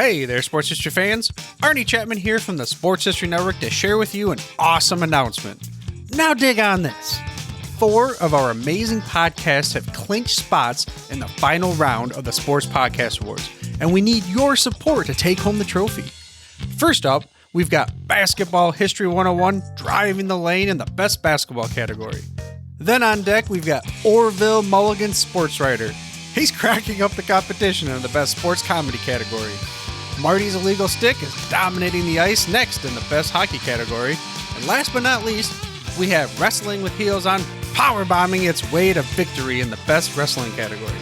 Hey there, Sports History fans. Arnie Chapman here from the Sports History Network to share with you an awesome announcement. Now dig on this. 4 of our amazing podcasts have clinched spots in the final round of the Sports Podcast Awards, and we need your support to take home the trophy. First up, we've got Basketball History 101, Driving the Lane in the Best Basketball category. Then on deck, we've got Orville Mulligan, Sports Writer. He's cracking up the competition in the Best Sports Comedy category. Marty's Illegal Stick is dominating the ice next in the Best Hockey category. And last but not least, we have Wrestling with Heels on powerbombing its way to victory in the Best Wrestling category.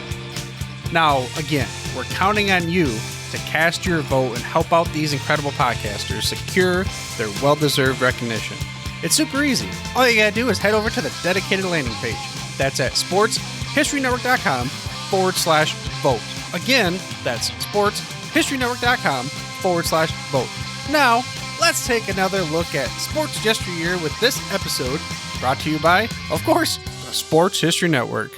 Now, again, we're counting on you to cast your vote and help out these incredible podcasters secure their well-deserved recognition. It's super easy. All you gotta do is head over to the dedicated landing page. That's at sportshistorynetwork.com/vote. Again, that's sportshistorynetwork.com/vote. Now, let's take another look at sports yesteryear with this episode brought to you by, of course, the Sports History Network.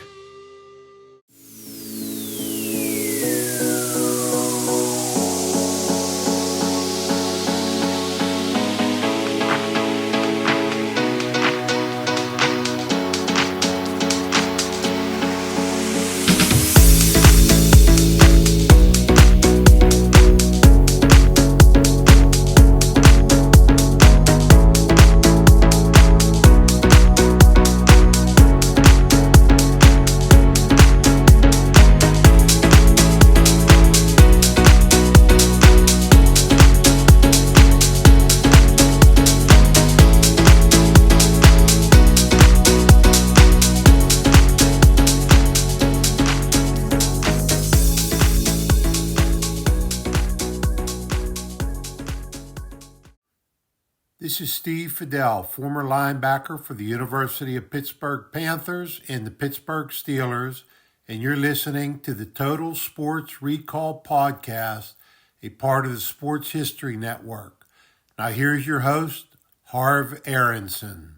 This is Steve Fidel, former linebacker for the University of Pittsburgh Panthers and the Pittsburgh Steelers, and you're listening to the Total Sports Recall Podcast, a part of the Sports History Network. Now here's your host, Harv ARONSON.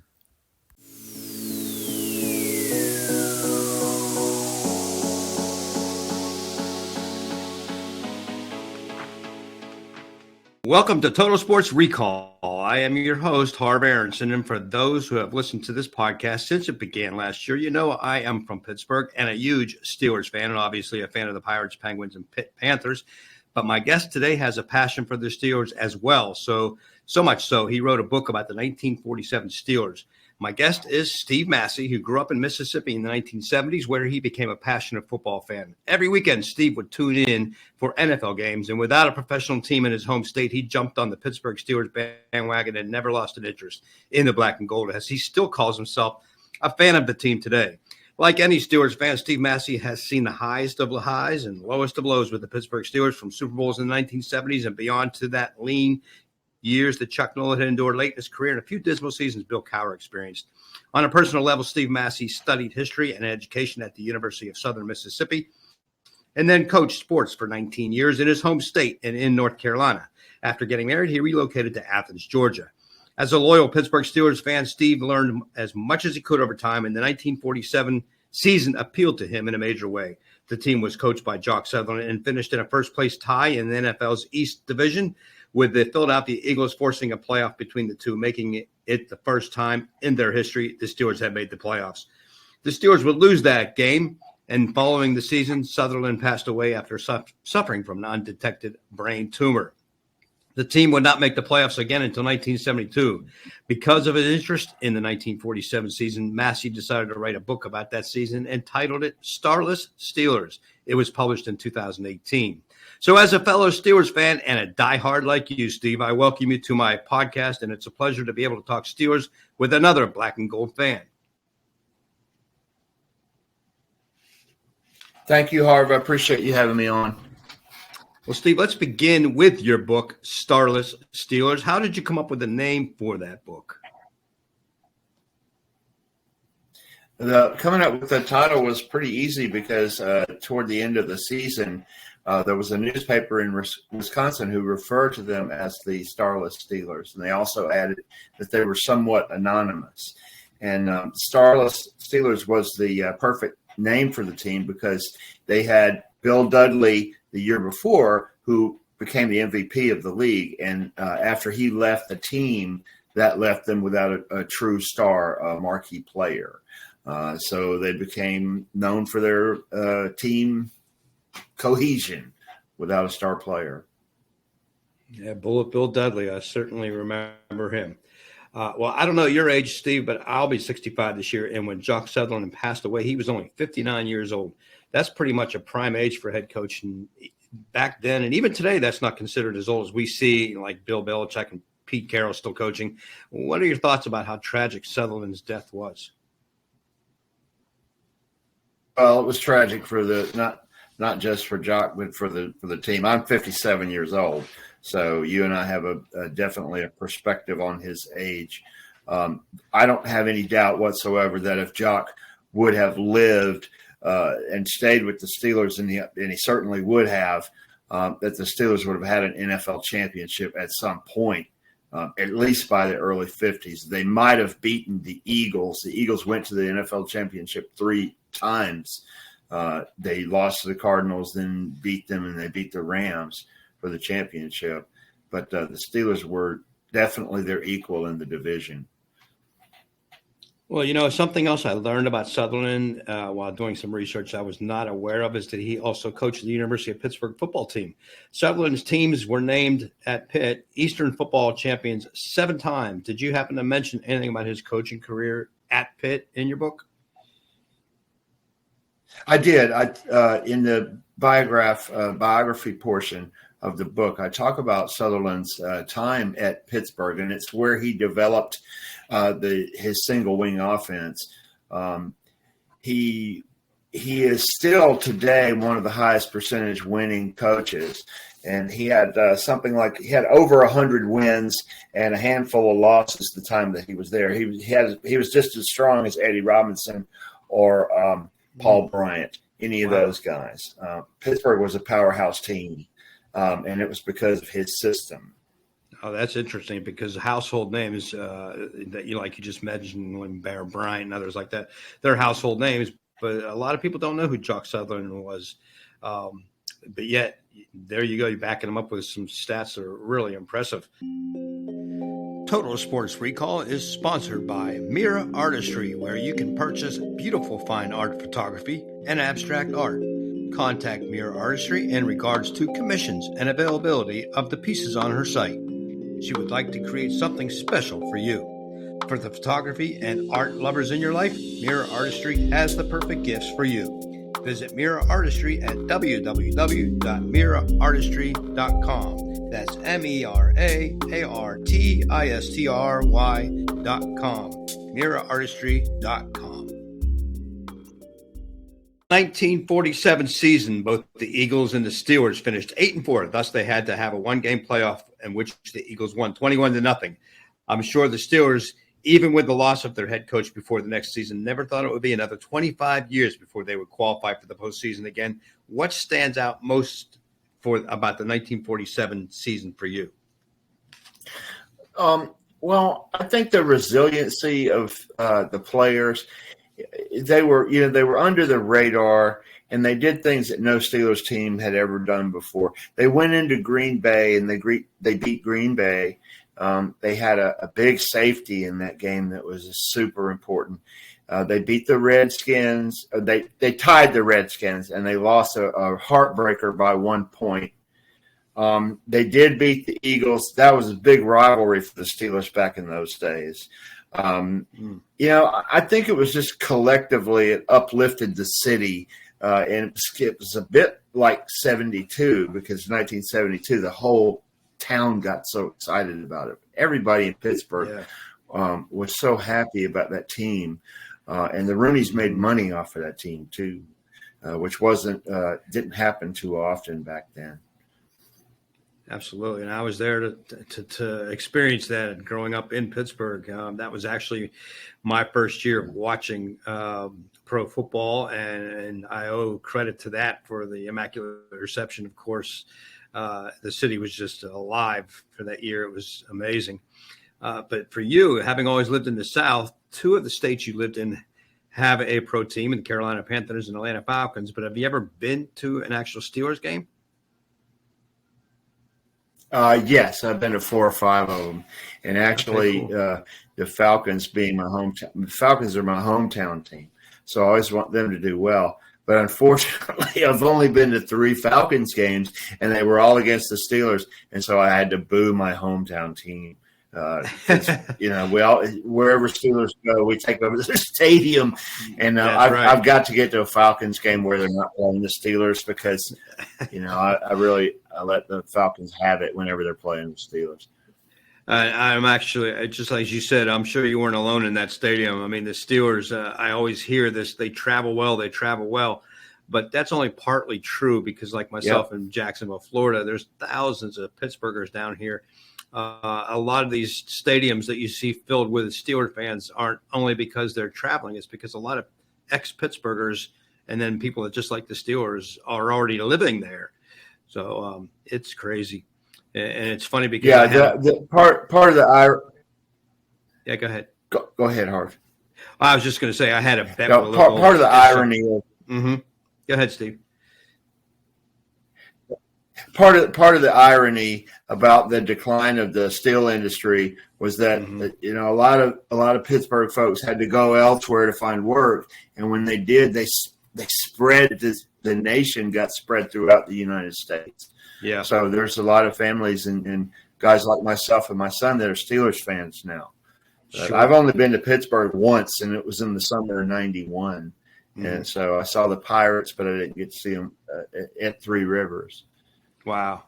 Welcome to Total Sports Recall. I am your host, Harv ARONSON, and for those who have listened to this podcast since it began last year, you know I am from Pittsburgh and a huge Steelers fan, and obviously a fan of the Pirates, Penguins, and Panthers. But my guest today has a passion for the Steelers as well, so much so he wrote a book about the 1947 Steelers. My guest is Steve Massey, who grew up in Mississippi in the 1970s, where he became a passionate football fan. Every weekend, Steve would tune in for NFL games, and without a professional team in his home state, he jumped on the Pittsburgh Steelers bandwagon and never lost an interest in the black and gold, as he still calls himself a fan of the team today. Like any Steelers fan, Steve Massey has seen the highest of the highs and lowest of lows with the Pittsburgh Steelers, from Super Bowls in the 1970s and beyond to that lean years that Chuck Nolan had endured late in his career and a few dismal seasons Bill Cowher experienced. On a personal level, Steve Massey studied history and education at the University of Southern Mississippi and then coached sports for 19 years in his home state and in North Carolina. After getting married, he relocated to Athens, Georgia. As a loyal Pittsburgh Steelers fan, Steve learned as much as he could over time, and the 1947 season appealed to him in a major way. The team was coached by Jock Sutherland and finished in a first-place tie in the NFL's East Division, with the Philadelphia Eagles forcing a playoff between the two, making it the first time in their history the Steelers had made the playoffs. The Steelers would lose that game, and following the season, Sutherland passed away after suffering from an undetected brain tumor. The team would not make the playoffs again until 1972. Because of his interest in the 1947 season, Massey decided to write a book about that season and titled it Starless Steelers. It was published in 2018. So as a fellow Steelers fan and a diehard like you, Steve, I welcome you to my podcast, and it's a pleasure to be able to talk Steelers with another black and gold fan. Thank you, Harv. I appreciate you having me on. Well, Steve, let's begin with your book, Starless Steelers. How did you come up with the name for that book? Coming up with the title was pretty easy because toward the end of the season, there was a newspaper in Wisconsin who referred to them as the Starless Steelers, and they also added that they were somewhat anonymous. And Starless Steelers was the perfect name for the team because they had Bill Dudley the year before, who became the MVP of the league. And after he left the team, that left them without a true star, marquee player. So they became known for their team cohesion without a star player. Yeah, Bullet Bill Dudley. I certainly remember him. Well, I don't know your age, Steve, but I'll be 65 this year. And when Jock Sutherland passed away, he was only 59 years old. That's pretty much a prime age for a head coach. And back then, and even today, that's not considered as old as we see, like Bill Belichick and Pete Carroll still coaching. What are your thoughts about how tragic Sutherland's death was? Well, it was tragic for not just for Jock, but for the team. I'm 57 years old. So you and I have definitely a perspective on his age. I don't have any doubt whatsoever that if Jock would have lived and stayed with the Steelers, and he certainly would have, that the Steelers would have had an NFL championship at some point, at least by the early 50s. They might have beaten the Eagles. The Eagles went to the NFL championship 3 times. They lost to the Cardinals, then beat them, and they beat the Rams for the championship. But the Steelers were definitely their equal in the division. Well, something else I learned about Sutherland while doing some research I was not aware of is that he also coached the University of Pittsburgh football team. Sutherland's teams were named at Pitt Eastern football champions 7 times. Did you happen to mention anything about his coaching career at Pitt in your book? I did. In the biography portion of the book, I talk about Sutherland's time at Pittsburgh, and it's where he developed his single wing offense. He is still today one of the highest percentage winning coaches, and he had he had over 100 wins and a handful of losses the time that he was there. He was just as strong as Eddie Robinson or Paul Bryant, any of those guys. Pittsburgh was a powerhouse team, and it was because of his system. Oh, that's interesting because household names that you just mentioned, when Bear Bryant and others like that, they're household names, but a lot of people don't know who Jock Sutherland was. But yet, there you go, you're backing them up with some stats that are really impressive. Total Sports Recall is sponsored by Mira Artistry, where you can purchase beautiful fine art photography and abstract art. Contact Mira Artistry in regards to commissions and availability of the pieces on her site. She would like to create something special for you. For the photography and art lovers in your life, Mira Artistry has the perfect gifts for you. Visit Mira Artistry at www.miraartistry.com. That's MERAARTISTRY.com. MiraArtistry.com. 1947 season, both the Eagles and the Steelers finished 8-4. Thus, they had to have a 1-game playoff in which the Eagles won 21-0. I'm sure the Steelers, even with the loss of their head coach before the next season, never thought it would be another 25 years before they would qualify for the postseason again. What stands out most about the 1947 season for you? Well, I think the resiliency of the players. They were under the radar, and they did things that no Steelers team had ever done before. They went into Green Bay and they beat Green Bay. They had a big safety in that game that was super important. They beat the Redskins. They tied the Redskins, and they lost a heartbreaker by 1 point. They did beat the Eagles. That was a big rivalry for the Steelers back in those days. I think it was just collectively it uplifted the city, and it was a bit like 72, because 1972, the whole town got so excited about it. Everybody in Pittsburgh was so happy about that team, and the Rooneys made money off of that team too, which didn't happen too often back then. Absolutely. And I was there to experience that growing up in Pittsburgh. That was actually my first year of watching pro football, and I owe credit to that for the immaculate reception. Of course, the city was just alive for that year. It was amazing. But for you, having always lived in the South, 2 of the states you lived in have a pro team, in the Carolina Panthers and Atlanta Falcons. But have you ever been to an actual Steelers game? Yes, I've been to 4 or 5 of them, and actually, Okay, cool. The Falcons being my hometown. The Falcons are my hometown team, so I always want them to do well. But unfortunately, I've only been to 3 Falcons games, and they were all against the Steelers, and so I had to boo my hometown team. 'Cause, we all wherever Steelers go, we take over the stadium, and That's right. I've got to get to a Falcons game where they're not playing the Steelers because, I let the Falcons have it whenever they're playing the Steelers. I'm actually, just like you said, I'm sure you weren't alone in that stadium. I mean, the Steelers, I always hear this, they travel well, but that's only partly true because like myself in Jacksonville, Florida, there's thousands of Pittsburghers down here. A lot of these stadiums that you see filled with Steelers fans aren't only because they're traveling, it's because a lot of ex-Pittsburghers and then people that just like the Steelers are already living there. So it's crazy. And it's funny because the part of the yeah, go ahead. Go ahead, Harv. I was just going to say I had a bet. No, part of the irony of Go ahead, Steve. part of the irony about the decline of the steel industry was that a lot of Pittsburgh folks had to go elsewhere to find work, and when they did, they spread the nation got spread throughout the United States. Yeah. So there's a lot of families and guys like myself and my son that are Steelers fans now. Sure. I've only been to Pittsburgh once, and it was in the summer of '91. And so I saw the Pirates, but I didn't get to see them at Three Rivers. Wow.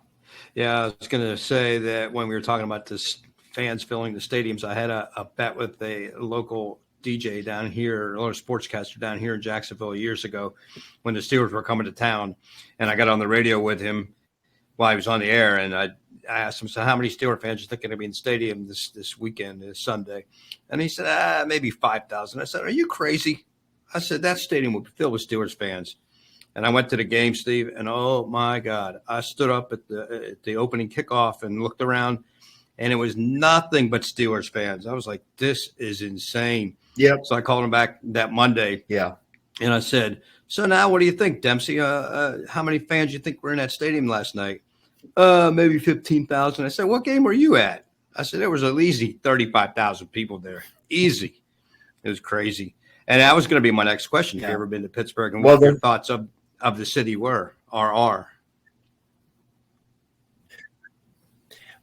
Yeah, I was going to say that when we were talking about this fans filling the stadiums, I had a bet with a local DJ down here, or sportscaster down here in Jacksonville years ago when the Steelers were coming to town. And I got on the radio with him while he was on the air, and I asked him, so how many Steelers fans you think are going to be in the stadium this weekend, this Sunday? And he said, maybe 5,000. I said, are you crazy? I said, that stadium will be filled with Steelers fans. And I went to the game, Steve, and oh, my God. I stood up at the opening kickoff and looked around, and it was nothing but Steelers fans. I was like, this is insane. Yep. So I called him back that Monday. Yeah. And I said, so now what do you think, Dempsey? How many fans do you think were in that stadium last night? Maybe 15,000. I said, what game were you at? I said, there was at least 35,000 people there. Easy. It was crazy. And that was going to be my next question. Have you ever been to Pittsburgh, and what your thoughts of the city are?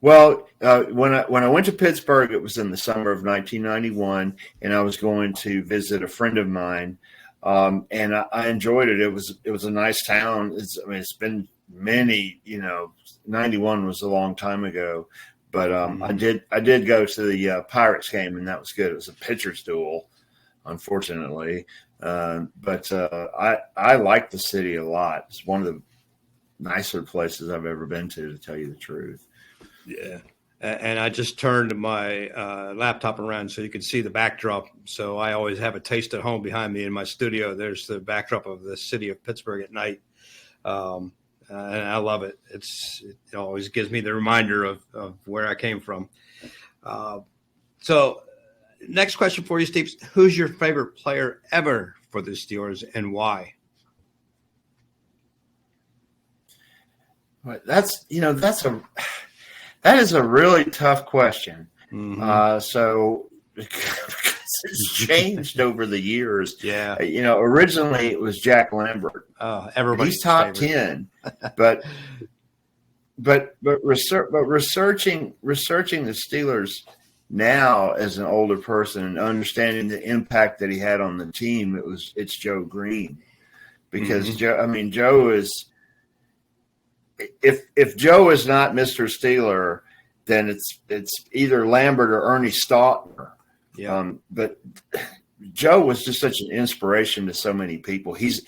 Well, when I went to Pittsburgh, it was in the summer of 1991, and I was going to visit a friend of mine, and I enjoyed it. It was a nice town. It's been many, 91 was a long time ago, but I did go to the Pirates game, and that was good. It was a pitcher's duel, unfortunately, but I like the city a lot. It's one of the nicer places I've ever been to tell you the truth. Yeah. And I just turned my laptop around so you can see the backdrop. So I always have a taste at home behind me in my studio. There's the backdrop of the city of Pittsburgh at night. And I love it. It always gives me the reminder of where I came from. So next question for you, Steve. Who's your favorite player ever for the Steelers and why? That is a really tough question. Mm-hmm. So it's changed over the years. Yeah. Originally it was Jack Lambert. Everybody's He's top favorite. 10, but researching the Steelers now as an older person and understanding the impact that he had on the team, it's Joe Green, because Joe is. If Joe is not Mr. Steeler, then it's either Lambert or Ernie Stautner. Yeah. But Joe was just such an inspiration to so many people. He's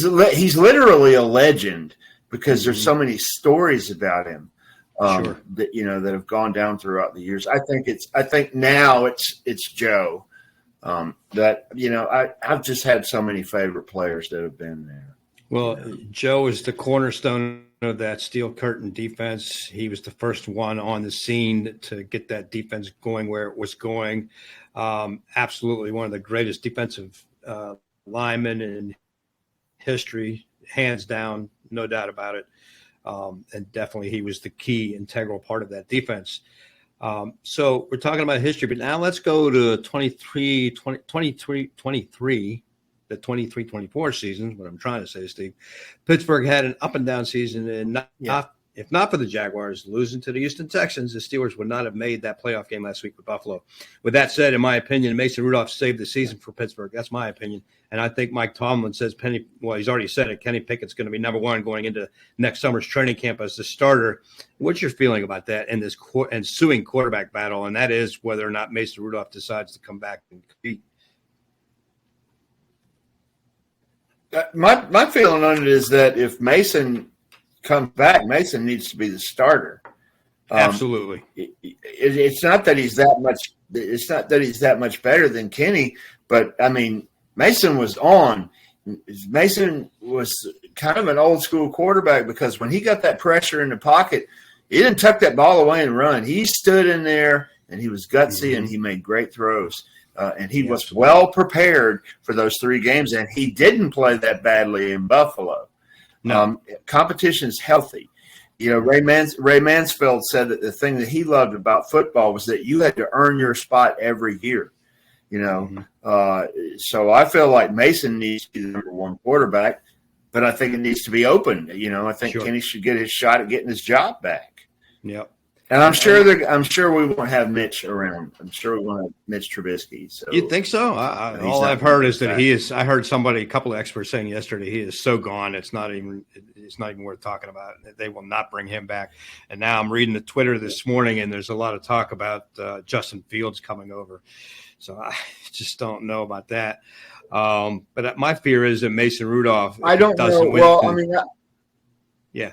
literally a legend because there's so many stories about him that have gone down throughout the years. I think now it's Joe. I've just had so many favorite players that have been there. Well, Joe is the cornerstone of that steel curtain defense. He was the first one on the scene to get that defense going where it was going. Absolutely one of the greatest defensive linemen in history, hands down, no doubt about it. And definitely he was the key integral part of that defense. So we're talking about history, but now let's go to 23, 24 season, what I'm trying to say, Steve. Pittsburgh had an up and down season, and if not for the Jaguars losing to the Houston Texans, the Steelers would not have made that playoff game last week with Buffalo. With that said, in my opinion, Mason Rudolph saved the season for Pittsburgh. That's my opinion. And I think Mike Tomlin says he's already said it, Kenny Pickett's going to be number one going into next summer's training camp as the starter. What's your feeling about that and this ensuing quarterback battle? And that is whether or not Mason Rudolph decides to come back and compete. My feeling on it is that if Mason comes back, Mason needs to be the starter. Absolutely. It's not that he's that much. It's not that he's that much better than Kenny, but I mean, Mason was on. Mason was kind of an old school quarterback because when he got that pressure in the pocket, he didn't tuck that ball away and run. He stood in there and he was gutsy and he made great throws. And he was well prepared for those 3 games, and he didn't play that badly in Buffalo. No. Competition is healthy. You know, Ray Mansfield said that the thing that he loved about football was that you had to earn your spot every year. You know, so I feel like Mason needs to be the number one quarterback, but I think it needs to be open. You know, I think Kenny should get his shot at getting his job back. Yep. And I'm sure we won't have Mitch around. I'm sure we won't have Mitch Trubisky. So you think so? All I've heard is that he is. I heard a couple of experts saying yesterday he is so gone. It's not even worth talking about. They will not bring him back. And now I'm reading the Twitter this morning, and there's a lot of talk about Justin Fields coming over. So I just don't know about that. But my fear is that Mason Rudolph. I don't know. Well, I mean, yeah.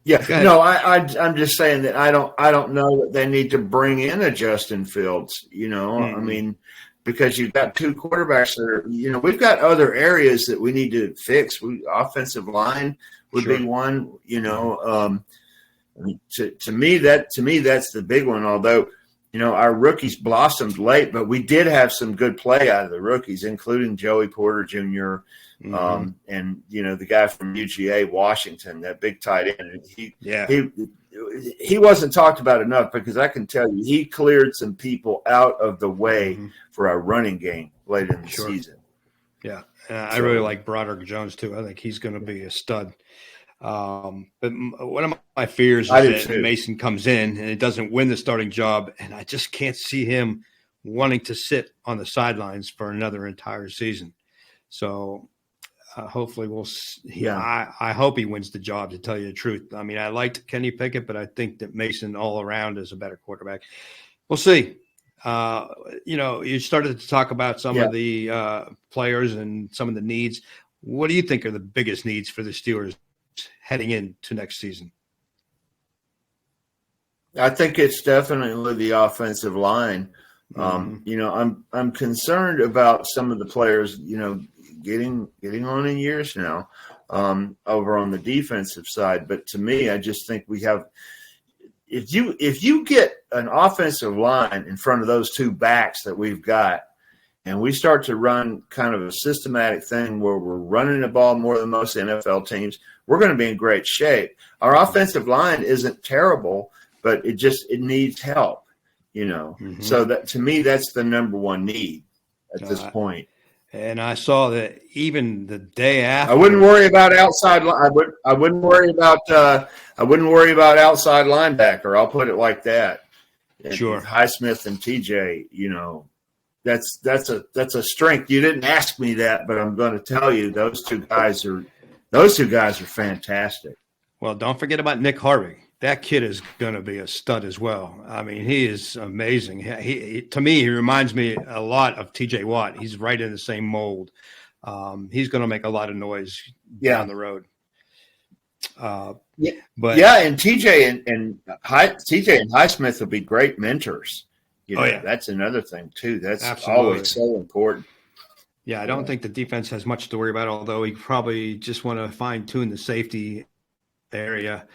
Yeah, no, I'm just saying that I don't know that they need to bring in a Justin Fields, you know. I mean, because you've got 2 quarterbacks that are, you know, we've got other areas that we need to fix. Offensive line would be one, you know. To me, that's the big one. Although, you know, our rookies blossomed late, but we did have some good play out of the rookies, including Joey Porter Jr. And, you know, the guy from UGA, Washington, that big tight end. He wasn't talked about enough because I can tell you he cleared some people out of the way for our running game late in the season. Yeah. I really like Broderick Jones, too. I think he's going to be a stud. But one of my fears is that Mason comes in and it doesn't win the starting job, and I just can't see him wanting to sit on the sidelines for another entire season. So hopefully I hope he wins the job, to tell you the truth. I mean, I liked Kenny Pickett, but I think that Mason all around is a better quarterback. We'll see. You know, you started to talk about some of the players and some of the needs. What do you think are the biggest needs for the Steelers heading into next season? I think it's definitely the offensive line. You know, I'm concerned about some of the players, you know, getting on in years now over on the defensive side. But to me, I just think we have – if you get an offensive line in front of those 2 backs that we've got, and we start to run kind of a systematic thing where we're running the ball more than most NFL teams, we're going to be in great shape. Our offensive line isn't terrible, but it needs help, you know. So that, to me, that's the number one need at this point. And I saw that even the day after, I wouldn't worry about outside. I wouldn't worry about outside linebacker. I'll put it like that. Sure. Highsmith and TJ, you know, that's a strength. You didn't ask me that, but I'm going to tell you those two guys are fantastic. Well, don't forget about Nick Harvey. That kid is going to be a stud as well. I mean, he is amazing. He to me, he reminds me a lot of TJ Watt. He's right in the same mold. He's going to make a lot of noise down the road. And TJ and Highsmith will be great mentors. You know, that's another thing too. That's always so important. Yeah, I don't think the defense has much to worry about, although we probably just want to fine-tune the safety area.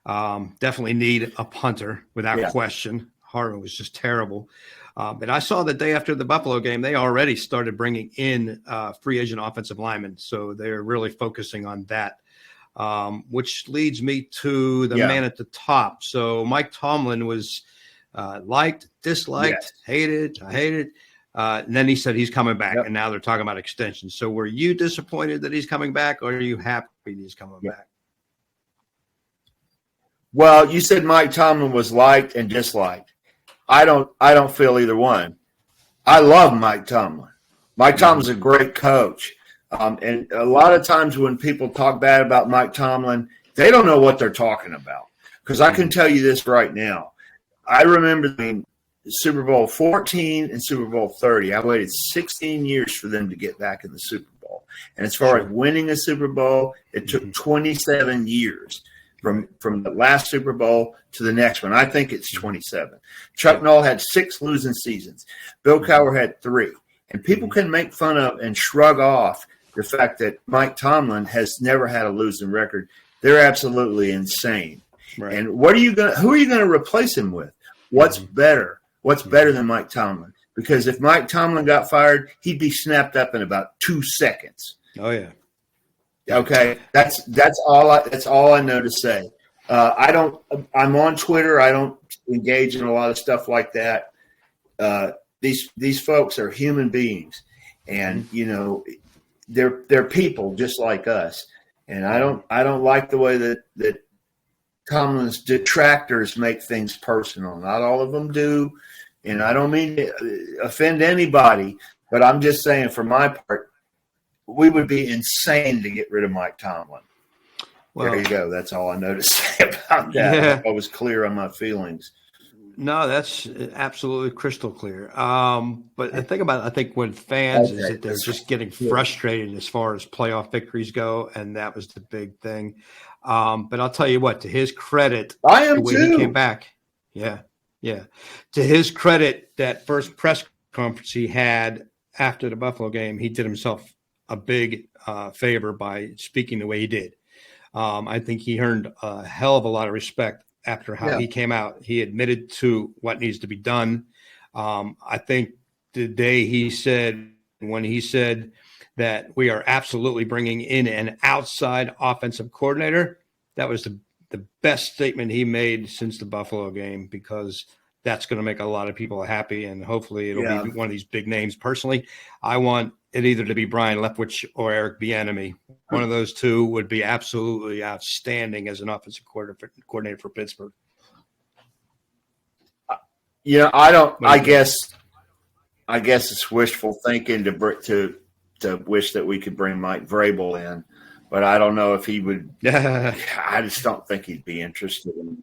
Definitely need a punter without question. Harvin was just terrible. But I saw the day after the Buffalo game, they already started bringing in free agent offensive linemen. So they're really focusing on that. which leads me to the man at the top. So Mike Tomlin was liked, disliked, hated, I hated. And then he said he's coming back, and now they're talking about extensions. So were you disappointed that he's coming back, or are you happy he's coming back? Well, you said Mike Tomlin was liked and disliked. I don't feel either one. I love Mike Tomlin. Mike Tomlin's a great coach. And a lot of times when people talk bad about Mike Tomlin, they don't know what they're talking about. Because I can tell you this right now. I remember Super Bowl 14 and Super Bowl 30. I waited 16 years for them to get back in the Super Bowl. And as far as winning a Super Bowl, it took 27 years from the last Super Bowl to the next one. I think it's 27. Chuck Noll had 6 losing seasons. Bill Cowher had 3. And people can make fun of and shrug off the fact that Mike Tomlin has never had a losing record. They're absolutely insane. Right. And who are you going to replace him with? What's better? What's better than Mike Tomlin? Because if Mike Tomlin got fired, he'd be snapped up in about 2 seconds. Oh yeah. Okay, that's all I know to say. I'm on Twitter. I don't engage in a lot of stuff like that. These folks are human beings, and they're people just like us. And I don't like the way that Tomlin's detractors make things personal. Not all of them do, and I don't mean to offend anybody, but I'm just saying for my part, we would be insane to get rid of Mike Tomlin. Well, there you go. That's all I know to say about that. Yeah. I hope I was clear on my feelings. No, that's absolutely crystal clear. But the thing about it, I think when fans is that they're just getting frustrated as far as playoff victories go, and that was the big thing. But I'll tell you what, to his credit, I am the way too. He came back. Yeah. To his credit, that first press conference he had after the Buffalo game, he did himself a big favor by speaking the way he did. I think he earned a hell of a lot of respect after how he came out. He admitted to what needs to be done. I think the day when he said that we are absolutely bringing in an outside offensive coordinator, that was the best statement he made since the Buffalo game, because that's going to make a lot of people happy, and hopefully it'll be one of these big names. Personally, I want it either to be Brian Leftwich or Eric Bieniemy. One of those two would be absolutely outstanding as an offensive coordinator for Pittsburgh. I guess it's wishful thinking to wish that we could bring Mike Vrabel in, but I don't know if he would. I just don't think he'd be interested in.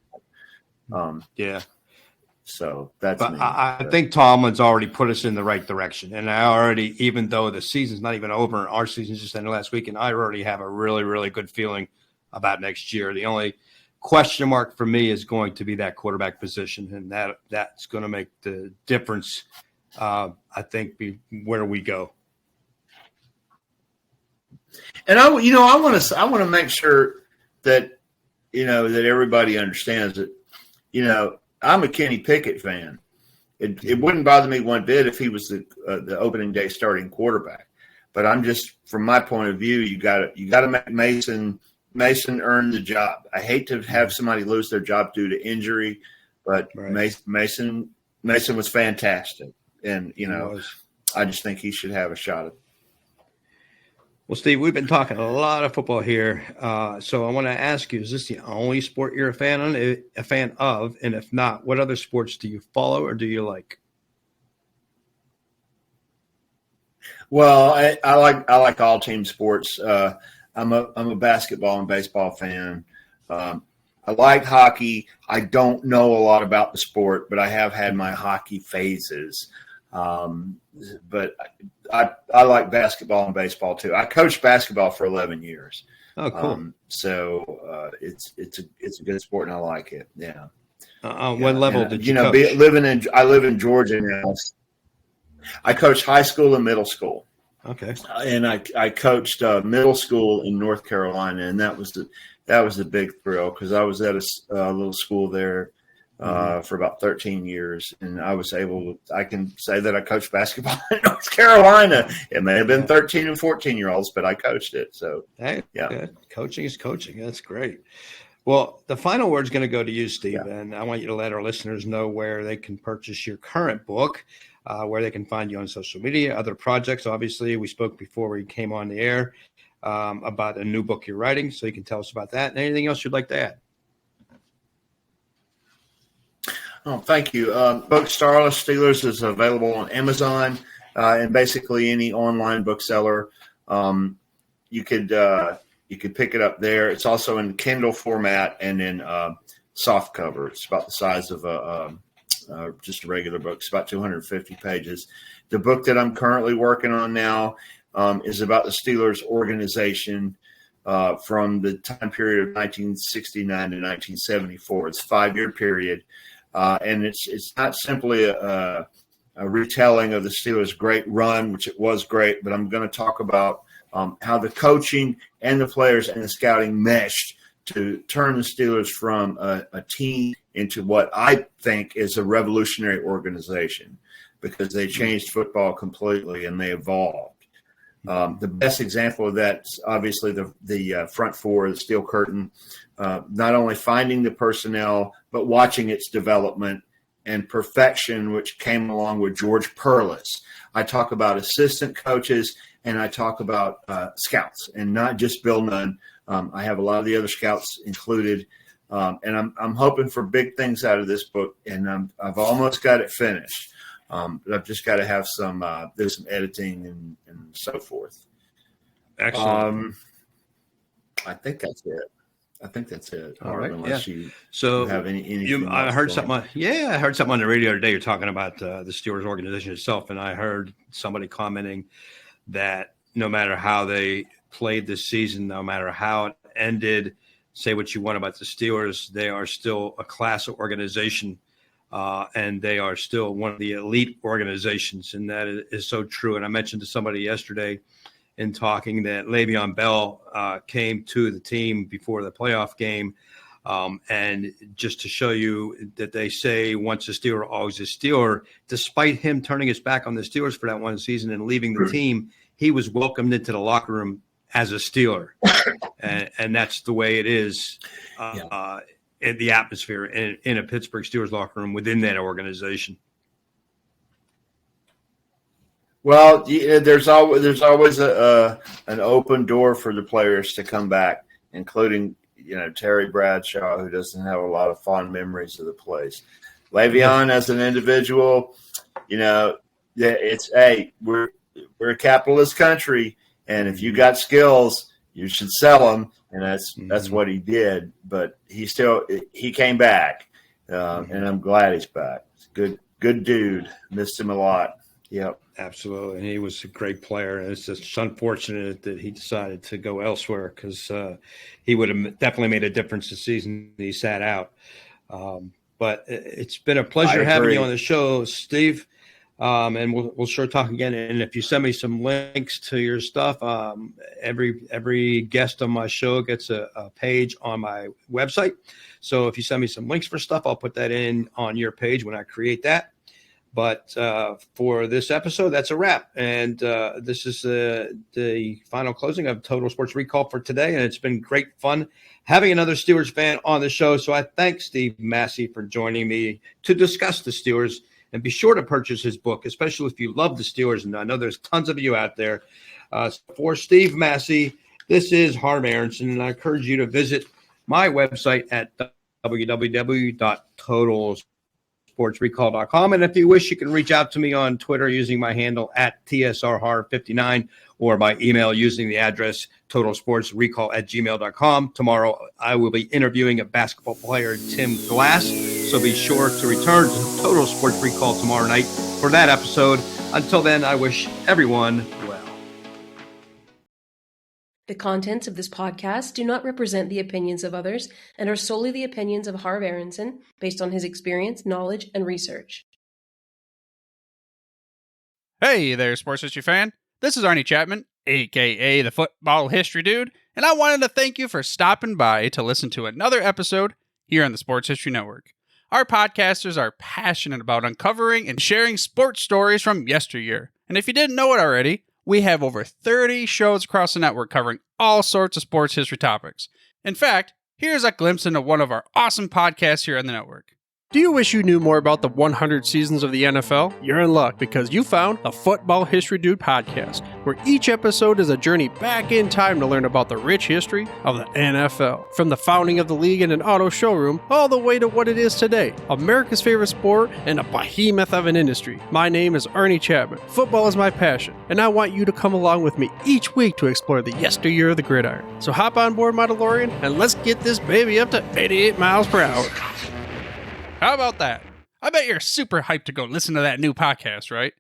So that's me. I think Tomlin's already put us in the right direction. And even though the season's not even over, and our season's just ended last week, and I already have a really, really good feeling about next year. The only question mark for me is going to be that quarterback position, and that's going to make the difference, I think, be where we go. And I want to make sure that that everybody understands that I'm a Kenny Pickett fan. It wouldn't bother me one bit if he was the opening day starting quarterback. But I'm just, from my point of view, you got to make Mason earn the job. I hate to have somebody lose their job due to injury, but Mason was fantastic, and I just think he should have a shot at it. Well, Steve, we've been talking a lot of football here, so I want to ask you: is this the only sport you're a fan of? And if not, what other sports do you follow or do you like? Well, I like all team sports. I'm a basketball and baseball fan. I like hockey. I don't know a lot about the sport, but I have had my hockey phases. But I like basketball and baseball too. I coached basketball for 11 years. Oh, cool. So it's a good sport, and I like it. Yeah. What level did you coach? I live in Georgia now. I coached high school and middle school. Okay. And I coached middle school in North Carolina, and that was the big thrill, because I was at a little school there for about 13 years. And I can say that I coached basketball in North Carolina. It may have been 13 and 14-year-olds, but I coached it. So, hey, yeah. Good. Coaching is coaching. That's great. Well, the final word is going to go to you, Steve, and I want you to let our listeners know where they can purchase your current book, where they can find you on social media, other projects. Obviously, we spoke before we came on the air about a new book you're writing, so you can tell us about that and anything else you'd like to add. Oh, thank you. Book Starless Steelers is available on Amazon and basically any online bookseller. You could pick it up there. It's also in Kindle format and in soft cover. It's about the size of just a regular book. It's about 250 pages. The book that I'm currently working on now is about the Steelers organization from the time period of 1969 to 1974. It's a 5-year period. And it's not simply a retelling of the Steelers' great run, which it was great, but I'm going to talk about how the coaching and the players and the scouting meshed to turn the Steelers from a team into what I think is a revolutionary organization, because they changed football completely and they evolved. The best example of that is obviously the front four, the steel curtain, not only finding the personnel, but watching its development and perfection, which came along with George Perlis. I talk about assistant coaches and I talk about scouts, and not just Bill Nunn. I have a lot of the other scouts included, and I'm hoping for big things out of this book, and I've almost got it finished. But I've just got to have do some editing and so forth. Excellent. I think that's it. All right. Unless you have anything. I heard something. I heard something on the radio today. You're talking about the Steelers organization itself, and I heard somebody commenting that no matter how they played this season, no matter how it ended, say what you want about the Steelers, they are still a class of organization. And they are still one of the elite organizations, and that is so true. And I mentioned to somebody yesterday in talking that Le'Veon Bell came to the team before the playoff game, and just to show you that they say once a Steeler, always a Steeler. Despite him turning his back on the Steelers for that one season and leaving the team, he was welcomed into the locker room as a Steeler, and that's the way it is. In the atmosphere in a Pittsburgh Steelers locker room within that organization. Well, there's always an open door for the players to come back, including Terry Bradshaw, who doesn't have a lot of fond memories of the place. Le'Veon as an individual, we're a capitalist country, and if you got skills, you should sell them. And that's what he did, but he came back, and I'm glad he's back. Good dude. Missed him a lot. Yep, absolutely. And he was a great player, and it's just unfortunate that he decided to go elsewhere, because he would have definitely made a difference this season. He sat out, but it's been a pleasure having you on the show, Steve. And we'll sure talk again. And if you send me some links to your stuff, every guest on my show gets a page on my website. So if you send me some links for stuff, I'll put that in on your page when I create that. But for this episode, that's a wrap. And this is the final closing of Total Sports Recall for today. And it's been great fun having another Steelers fan on the show. So I thank Steve Massey for joining me to discuss the Steelers. And be sure to purchase his book, especially if you love the Steelers. And I know there's tons of you out there. For Steve Massey, this is Harv Aronson, and I encourage you to visit my website at www.totalsportsrecall.com. And if you wish, you can reach out to me on Twitter using my handle at TSRHarv59, or by email using the address totalsportsrecall@gmail.com. Tomorrow, I will be interviewing a basketball player, Tim Glass. So be sure to return to Total Sports Recall tomorrow night for that episode. Until then, I wish everyone well. The contents of this podcast do not represent the opinions of others and are solely the opinions of Harv Aronson based on his experience, knowledge, and research. Hey there, sports history fan. This is Arnie Chapman, a.k.a. the Football History Dude, and I wanted to thank you for stopping by to listen to another episode here on the Sports History Network. Our podcasters are passionate about uncovering and sharing sports stories from yesteryear. And if you didn't know it already, we have over 30 shows across the network covering all sorts of sports history topics. In fact, here's a glimpse into one of our awesome podcasts here on the network. Do you wish you knew more about the 100 seasons of the NFL? You're in luck because you found the Football History Dude podcast, where each episode is a journey back in time to learn about the rich history of the NFL. From the founding of the league in an auto showroom, all the way to what it is today, America's favorite sport and a behemoth of an industry. My name is Arnie Chapman. Football is my passion, and I want you to come along with me each week to explore the yesteryear of the gridiron. So hop on board my DeLorean and let's get this baby up to 88 miles per hour. How about that? I bet you're super hyped to go listen to that new podcast, right?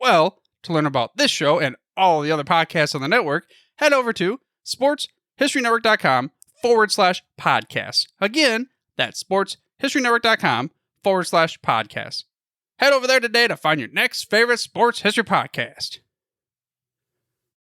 Well, to learn about this show and all the other podcasts on the network, head over to sportshistorynetwork.com/podcasts. Again, that's sportshistorynetwork.com/podcasts. Head over there today to find your next favorite sports history podcast.